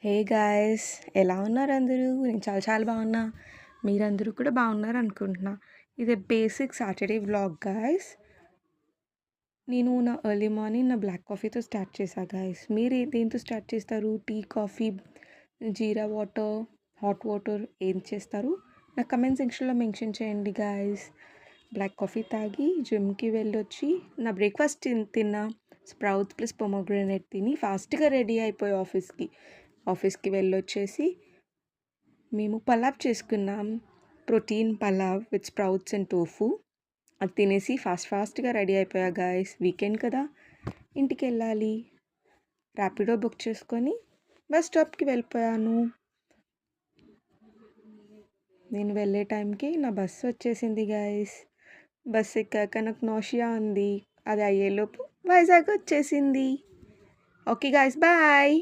Hey guys! ఎలా ఉన్నారు అందరూ? నేను చాలా చాలా బాగున్నా. మీరందరూ కూడా బాగున్నారు అనుకుంటున్నా. ఇది బేసిక్ సాటర్‌డే వ్లాగ్ గాయ్స్. నేను నా ఎర్లీ మార్నింగ్ నా బ్లాక్ కాఫీతో స్టార్ట్ చేశా గాయ్స్. మీరు దేనితో స్టార్ట్ చేస్తారు? టీ, కాఫీ, జీరా వాటర్, హాట్ వాటర్ ఏం చేస్తారు? నా కమెంట్ సెక్షన్‌లో మెన్షన్ చేయండి గాయ్స్. బ్లాక్ కాఫీ తాగి జిమ్‌కి వెళ్ళొచ్చి నా బ్రేక్‌ఫాస్ట్ తిన్నా. స్ప్రౌట్స్ ప్లస్ పొమోగ్రానేట్ తిని ఫాస్ట్‌గా రెడీ అయిపోయి ఆఫీస్‌కి వెళ్ళొచ్చేసి మేము పలావ్ చేసుకున్నాం. Protein pulao with sprouts and tofu. అది తినేసి ఫాస్ట్‌గా రెడీ అయిపోయా గాయ్స్. వీకెండ్ కదా! ఇంటికెళ్ళాలి. ర్యాపిడో బుక్ చేసుకొని బస్ స్టాప్‌కి వెళ్ళిపోయాను. నేను వెళ్ళే టైంకి నా బస్సు వచ్చేసింది గాయ్స్. బస్ ఎక్కాక నాకు నాషియా ఉంది. అది అయ్యేలోపు వైజాగ్ వచ్చేసింది. Okay guys, bye.